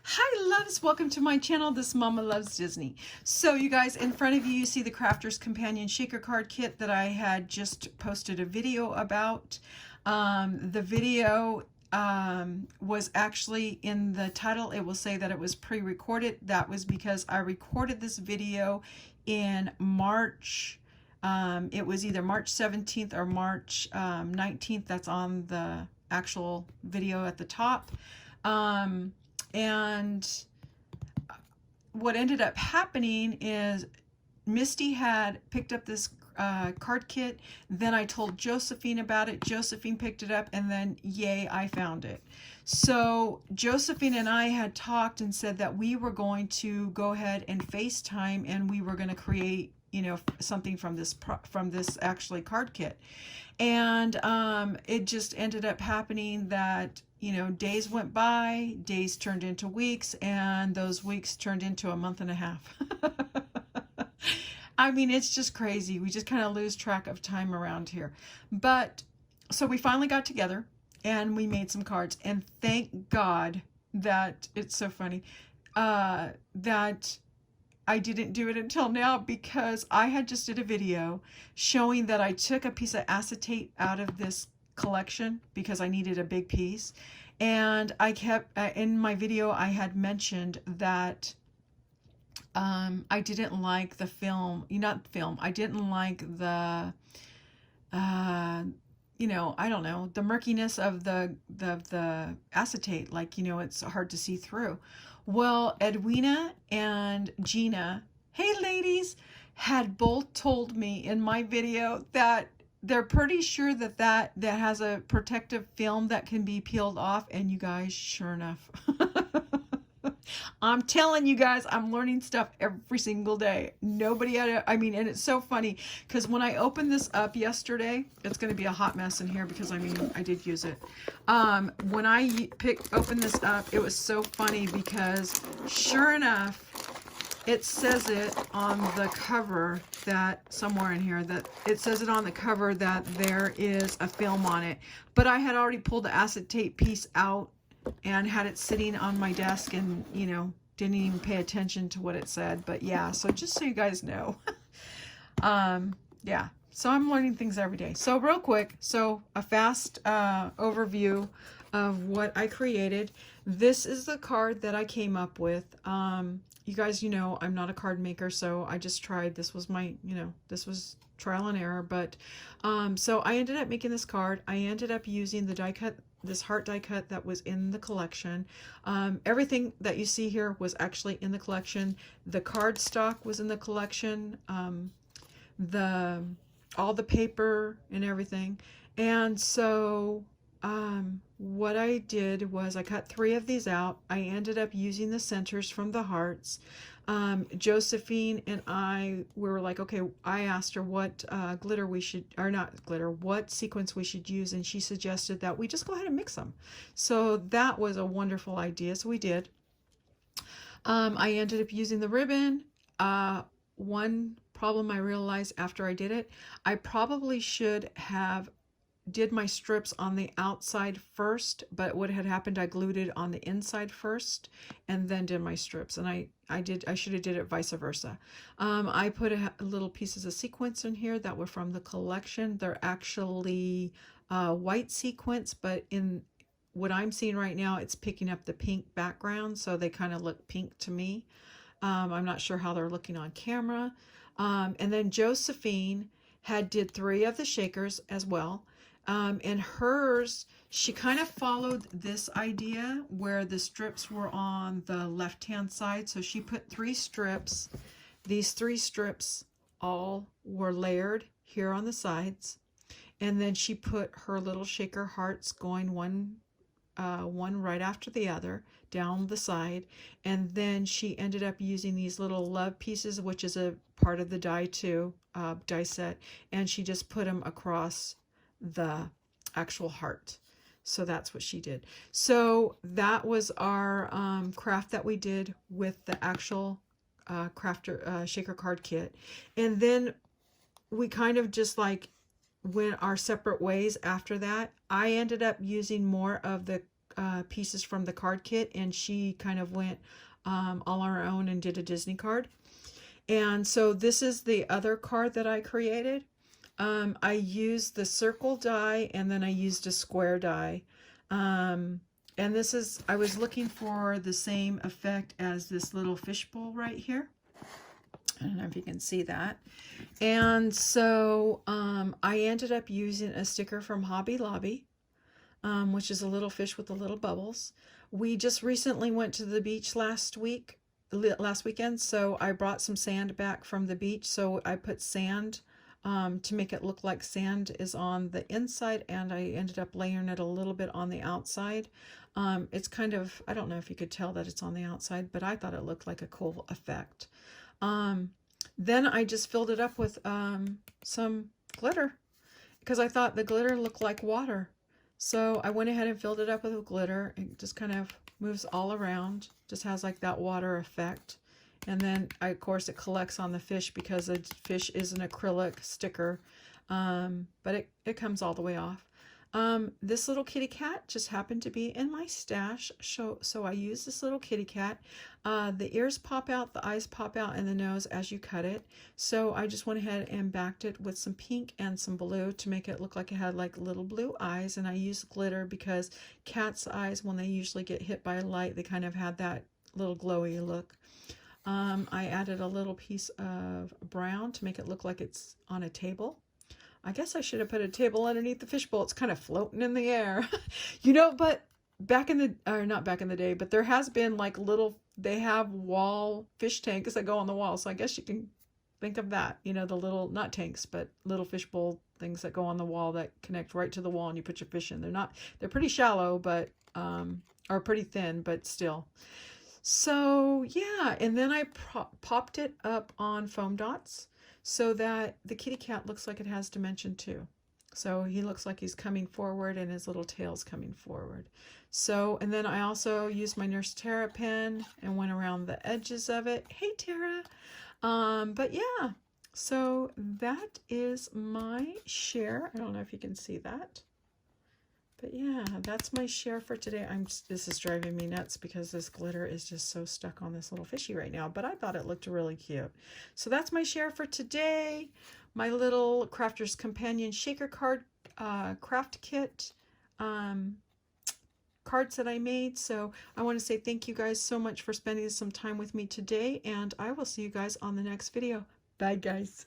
Hi loves, welcome to my channel. This Mama Loves Disney. So you guys, in front of you, you see the Crafter's Companion Shaker Card Kit that I had just posted a video about. The video was actually in the title. It will say that it was pre-recorded. That was because I recorded this video in March. It was either March 17th or March 19th. That's on the actual video at the top. And what ended up happening is Misty had picked up this card kit. Then I told Josephine about it. Josephine picked it up, and then yay, I found it. So Josephine and I had talked and said that we were going to go ahead and FaceTime, and we were going to create, you know, something from this actually card kit. And it just ended up happening that, you know, days went by, days turned into weeks, and those weeks turned into a month and a half. I mean, it's just crazy. We just kind of lose track of time around here. But so we finally got together and we made some cards, and thank God that it's so funny that I didn't do it until now, because I had just did a video showing that I took a piece of acetate out of this collection because I needed a big piece. And I kept, in my video, I had mentioned that I didn't like the film, not film, I didn't like the, you know, I don't know, the murkiness of the acetate, like, you know, it's hard to see through. Well, Edwina and Gina, hey ladies, had both told me in my video that they're pretty sure that that has a protective film that can be peeled off. And you guys, sure enough, I'm telling you guys, I'm learning stuff every single day. Nobody had I mean, and it's so funny because when I opened this up yesterday, it's going to be a hot mess in here because I mean, I did use it. When I opened this up, it was so funny because sure enough, it says it on the cover that somewhere in here that it says it on the cover that there is a film on it, but I had already pulled the acetate piece out and had it sitting on my desk and, you know, didn't even pay attention to what it said. But yeah, so just so you guys know. Yeah, so I'm learning things every day. So real quick, so a fast overview of what I created. This is the card that I came up with. You guys, you know, I'm not a card maker, so I just tried. This was my, you know, this was trial and error. But so I ended up making this card. I ended up using the die cut, this heart die cut that was in the collection. Everything that you see here was actually in the collection. The card stock was in the collection. All the paper and everything. And so what I did was I cut 3 of these out. I ended up using the centers from the hearts. Josephine and I were like, okay, I asked her what glitter we should, or not glitter, what sequence we should use, and she suggested that we just go ahead and mix them. So that was a wonderful idea, so we did. I ended up using the ribbon. One problem I realized after I did it, I probably should have did my strips on the outside first, but what had happened, I glued it on the inside first and then did my strips. And I should have did it vice versa. I put little pieces of sequins in here that were from the collection. They're actually white sequins, but in what I'm seeing right now, it's picking up the pink background, so they kind of look pink to me. I'm not sure how they're looking on camera. And then Josephine did 3 of the shakers as well. And hers, she kind of followed this idea where the strips were on the left-hand side. So she put 3 strips. These 3 strips all were layered here on the sides. And then she put her little shaker hearts going one right after the other down the side. And then she ended up using these little love pieces, which is a part of the die too, die set. And she just put them across the actual heart. So that's what she did. So that was our craft that we did with the actual crafter shaker card kit. And then we kind of just like went our separate ways after that. I ended up using more of the pieces from the card kit, and she kind of went all on her own and did a Disney card. And so this is the other card that I created. I used the circle die, and then I used a square die. And this is, I was looking for the same effect as this little fishbowl right here. I don't know if you can see that. And so I ended up using a sticker from Hobby Lobby, which is a little fish with the little bubbles. We just recently went to the beach last weekend, so I brought some sand back from the beach. So I put sand to make it look like sand is on the inside, and I ended up layering it a little bit on the outside. It's kind of, I don't know if you could tell that it's on the outside, but I thought it looked like a cool effect. Then I just filled it up with some glitter because I thought the glitter looked like water. So I went ahead and filled it up with glitter. It just kind of moves all around, just has like that water effect. And then of course it collects on the fish because the fish is an acrylic sticker, but it comes all the way off. This little kitty cat just happened to be in my stash, so I use this little kitty cat. The ears pop out, the eyes pop out, and the nose as you cut it. So I just went ahead and backed it with some pink and some blue to make it look like it had like little blue eyes. And I used glitter because cats' eyes, when they usually get hit by light, they kind of had that little glowy look. I added a little piece of brown to make it look like it's on a table. I guess I should have put a table underneath the fishbowl. It's kind of floating in the air. You know, but back in the, or not back in the day, but there has been like little, they have wall fish tanks that go on the wall. So I guess you can think of that, you know, the little, not tanks, but little fishbowl things that go on the wall that connect right to the wall and you put your fish in. They're pretty shallow, but, or pretty thin, but still. So yeah, and then I popped it up on foam dots so that the kitty cat looks like it has dimension too. So he looks like he's coming forward and his little tail's coming forward. So, and then I also used my Nurse Tara pen and went around the edges of it. Hey Tara! But yeah, so that is my share. I don't know if you can see that. But yeah, that's my share for today. This is driving me nuts because this glitter is just so stuck on this little fishy right now, but I thought it looked really cute. So that's my share for today. My little Crafter's Companion shaker card craft kit cards that I made. So I want to say thank you guys so much for spending some time with me today, and I will see you guys on the next video. Bye guys.